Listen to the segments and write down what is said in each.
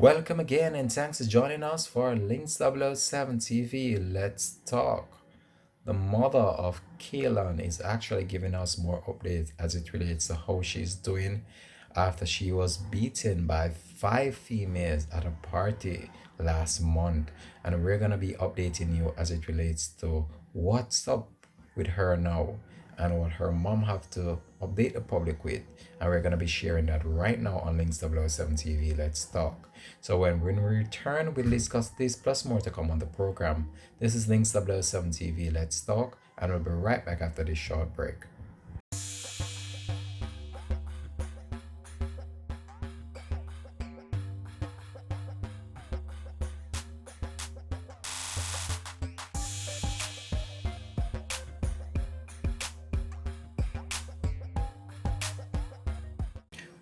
Welcome again, and thanks for joining us for Links 007 TV. Let's talk. The mother of Kaylon is actually giving us more updates as it relates to how she's doing after she was beaten by five females at a party last month. And we're going to be updating you as it relates to what's up with her now and what her mom have to update the public with. And we're going to be sharing that right now on Links 007 TV. Let's talk. So when we return, we'll discuss this plus more to come on the program. This is Links 007 TV. Let's talk. And we'll be right back after this short break.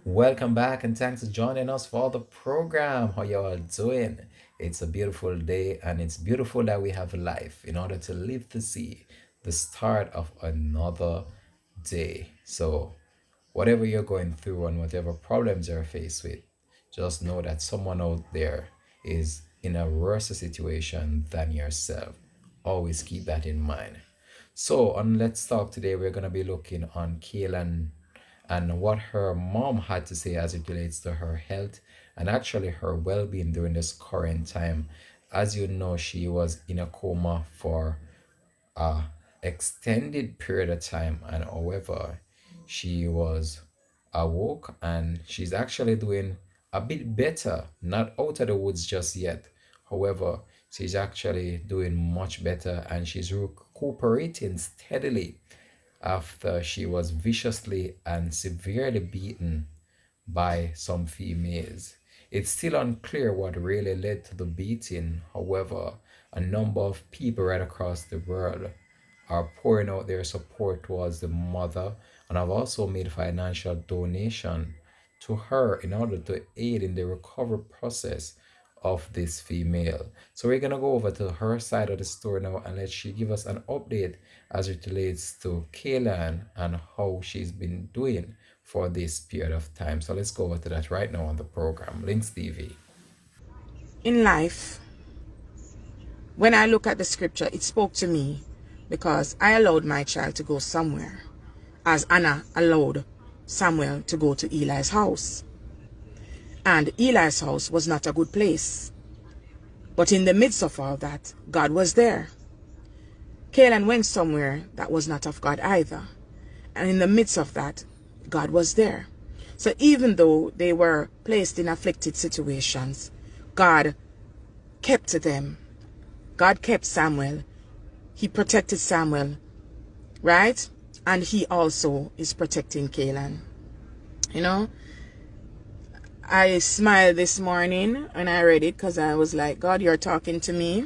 Welcome back and thanks for joining us for the program. How y'all doing? It's a beautiful day and it's beautiful that we have life in order to live to see the start of another day. So, whatever you're going through and whatever problems you're faced with, just know that someone out there is in a worse situation than yourself. Always keep that in mind. So, on Let's Talk today, we're going to be looking on Kaylin and what her mom had to say as it relates to her health and actually her well being during this current time. As you know, she was in a coma for a extended period of time, and however, she was awoke and she's actually doing a bit better, not out of the woods just yet. However, she's actually doing much better and she's recuperating steadily after she was viciously and severely beaten by some females. It's still unclear what really led to the beating. However, a number of people right across the world are pouring out their support towards the mother and have also made financial donation to her in order to aid in the recovery process of this female. So we're gonna go over to her side of the story now and let she give us an update as it relates to Kaylin and how she's been doing for this period of time. So let's go over to that right now on the program. Links TV. In life, when I look at the scripture, it spoke to me because I allowed my child to go somewhere, as Anna allowed Samuel to go to Eli's house. And Eli's house was not a good place. But in the midst of all that, God was there. Kaylin went somewhere that was not of God either. And in the midst of that, God was there. So even though they were placed in afflicted situations, God kept them. God kept Samuel. He protected Samuel, right? And he also is protecting Kaylin. You know, I smiled this morning when I read it because I was like, God, you're talking to me.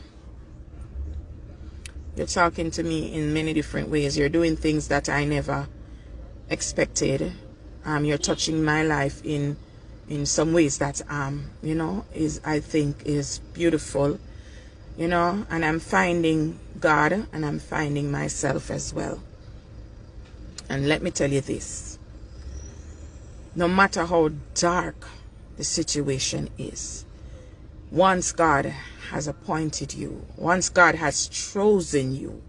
You're talking to me in many different ways. You're doing things that I never expected. You're touching my life in some ways that is I think is beautiful. And I'm finding God and I'm finding myself as well. And let me tell you this. No matter how dark the situation is, once God has appointed you, once God has chosen you,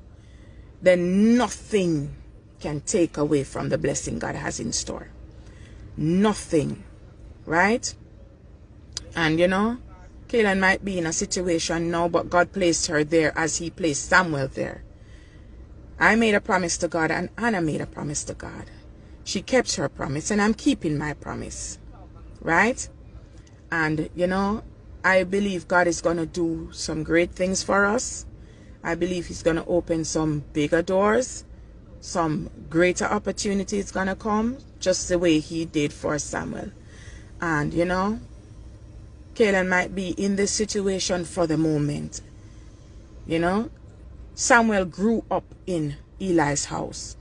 then nothing can take away from the blessing God has in store. Nothing, right? And Kaylin might be in a situation now, but God placed her there as he placed Samuel there. I made a promise to God and Anna made a promise to God. She kept her promise and I'm keeping my promise, right? And I believe God is going to do some great things for us. I believe he's going to open some bigger doors. Some greater opportunities going to come, just the way he did for Samuel. And Kaylin might be in this situation for the moment. Samuel grew up in Eli's house.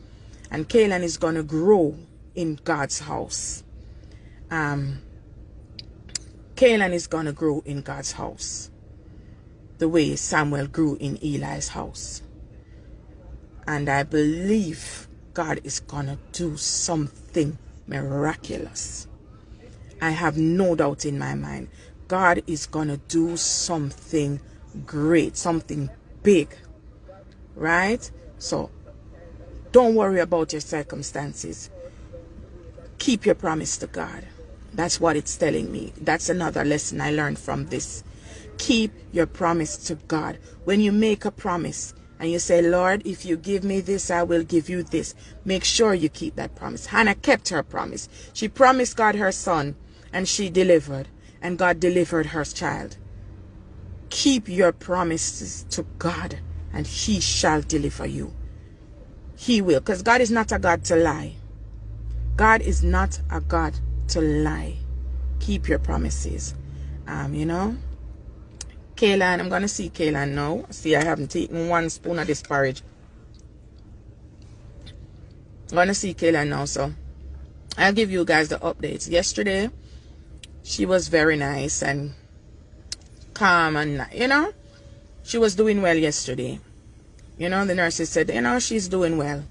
And Kaylin is going to grow in God's house. Kaylin is going to grow in God's house. The way Samuel grew in Eli's house. And I believe God is going to do something miraculous. I have no doubt in my mind. God is going to do something great, something big, right? So don't worry about your circumstances. Keep your promise to God. That's what it's telling me. That's another lesson I learned from this. Keep your promise to God. When you make a promise and you say, Lord, if you give me this, I will give you this. Make sure you keep that promise. Hannah kept her promise. She promised God her son and she delivered. And God delivered her child. Keep your promises to God and he shall deliver you. He will. Because God is not a God to lie. God is not a God to lie. Keep your promises. You know. Kaylon, I'm going to see Kaylon now. See, I haven't taken one spoon of this porridge. I'm going to see Kaylon now, so I'll give you guys the updates. Yesterday, she was very nice and calm and, you know, she was doing well yesterday. You know, the nurses said, you know, she's doing well.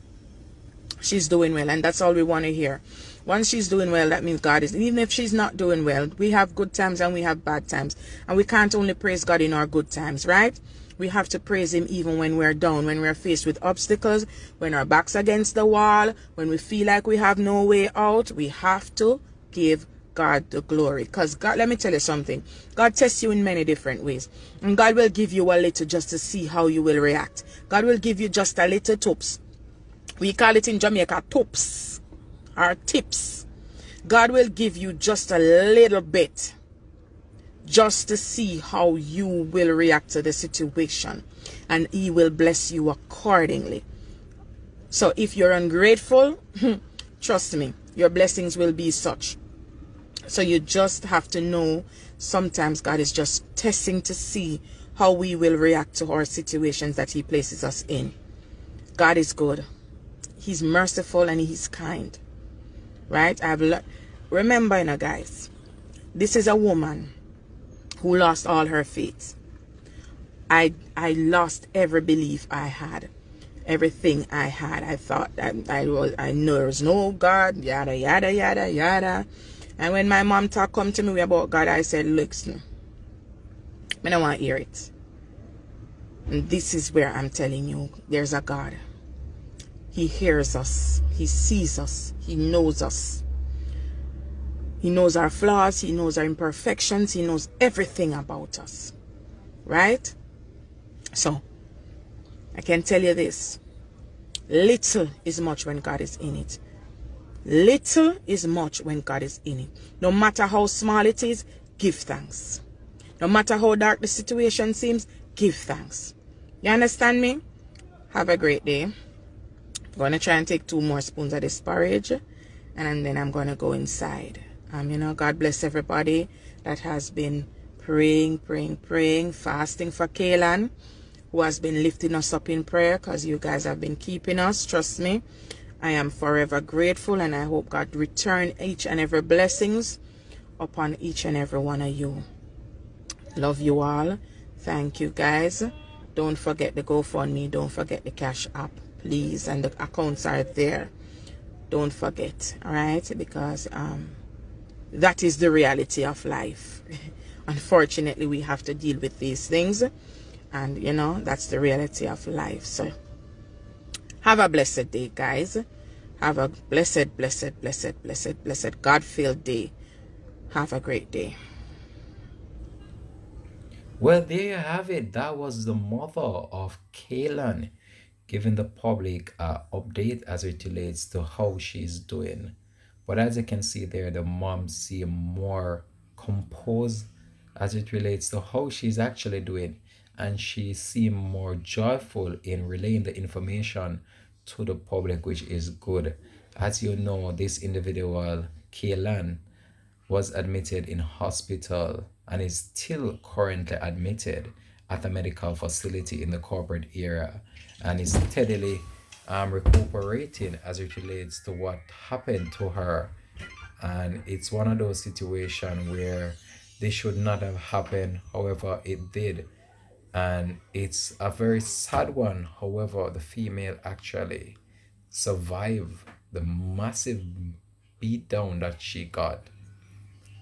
She's doing well, and that's all we want to hear. Once she's doing well, that means God is. Even if she's not doing well, we have good times and we have bad times, and we can't only praise God in our good times, right? We have to praise him even when we're down, when we're faced with obstacles, when our back's against the wall, when we feel like we have no way out. We have to give God the glory, because God, let me tell you something, God tests you in many different ways, and God will give you a little just to see how you will react. God will give you just a little tips. We call it in Jamaica tips or tips. God will give you just a little bit just to see how you will react to the situation, and he will bless you accordingly. So if you're ungrateful, trust me, your blessings will be such. So you just have to know sometimes God is just testing to see how we will react to our situations that he places us in. God is good. He's merciful and he's kind, right? Remember, you know, guys, this is a woman who lost all her faith. I lost every belief I had, everything I had. I thought I know there was no God, yada yada yada yada. And when my mom come to me about God, I said, listen, I don't want to hear it. And this is where I'm telling you, there's a God. He hears us. He sees us. He knows us. He knows our flaws. He knows our imperfections. He knows everything about us. Right? So, I can tell you this. Little is much when God is in it. Little is much when God is in it. No matter how small it is, give thanks. No matter how dark the situation seems, give thanks. You understand me? Have a great day. I'm going to try and take 2 more spoons of this porridge, and then I'm going to go inside. You know, God bless everybody that has been praying, fasting for Kaylon, who has been lifting us up in prayer, because you guys have been keeping us. Trust me, I am forever grateful, and I hope God return each and every blessings upon each and every one of you. Love you all. Thank you, guys. Don't forget the GoFundMe. Don't forget the Cash App, please. And the accounts are there. Don't forget, all right? Because that is the reality of life. Unfortunately, we have to deal with these things. And, you know, that's the reality of life. So, have a blessed day, guys. Have a blessed, God-filled day. Have a great day. Well, there you have it. That was the mother of Kaylon giving the public update as it relates to how she's doing. But as you can see there, the mom seem more composed as it relates to how she's actually doing, and she seemed more joyful in relaying the information to the public, which is good. As you know, this individual, Kaylon, was admitted in hospital and is still currently admitted at a medical facility in the corporate area, and is steadily recuperating as it relates to what happened to her. And it's one of those situations where this should not have happened, however it did. And it's a very sad one, however the female actually survived the massive beatdown that she got,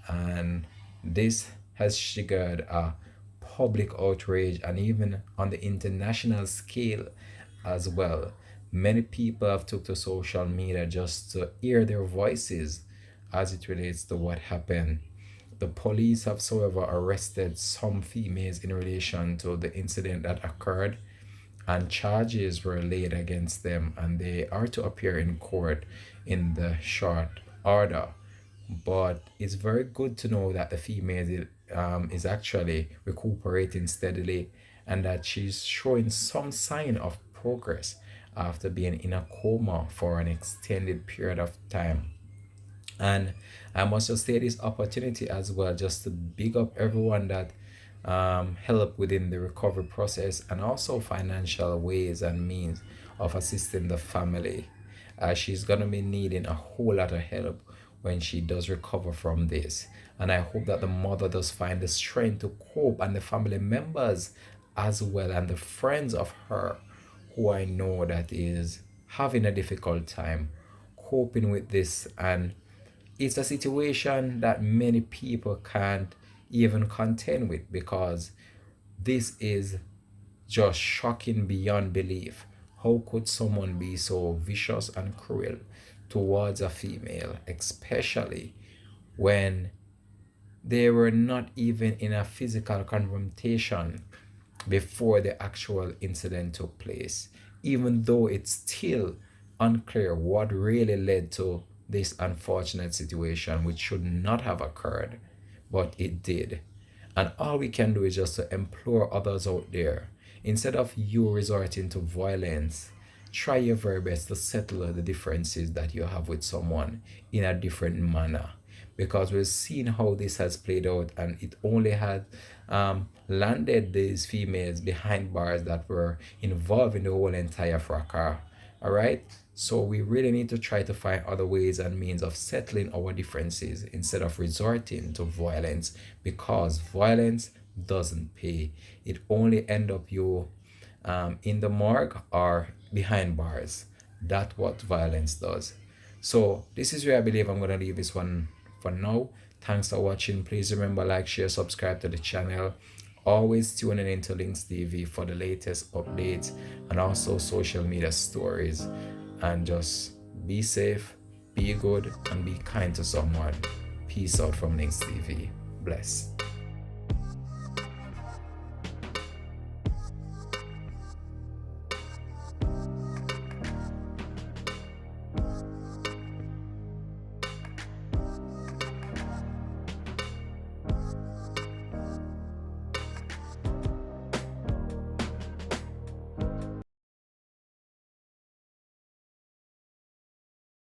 and this has triggered a public outrage and even on the international scale as well. Many people have took to social media just to hear their voices as it relates to what happened. The police have, however, arrested some females in relation to the incident that occurred, and charges were laid against them, and they are to appear in court in the short order. But it's very good to know that the female is actually recuperating steadily and that she's showing some sign of progress after being in a coma for an extended period of time. And I must just take this opportunity as well just to big up everyone that help within the recovery process and also financial ways and means of assisting the family. She's going to be needing a whole lot of help when she does recover from this. And I hope that the mother does find the strength to cope, and the family members as well, and the friends of her who I know that is having a difficult time coping with this. And it's a situation that many people can't even contend with, because this is just shocking beyond belief. How could someone be so vicious and cruel towards a female, especially when they were not even in a physical confrontation before the actual incident took place, even though it's still unclear what really led to this unfortunate situation, which should not have occurred, but it did. And all we can do is just to implore others out there, instead of you resorting to violence, try your very best to settle the differences that you have with someone in a different manner, because we've seen how this has played out, and it only had landed these females behind bars that were involved in the whole entire fracas. All right. So we really need to try to find other ways and means of settling our differences instead of resorting to violence, because violence doesn't pay. It only end up you in the morgue or behind bars. That's what violence does. So this is where I believe I'm gonna leave this one for now. Thanks for watching. Please remember, like, share, subscribe to the channel. Always tuning into Links TV for the latest updates and also social media stories. And just be safe, be good, and be kind to someone. Peace out from Links TV. Bless.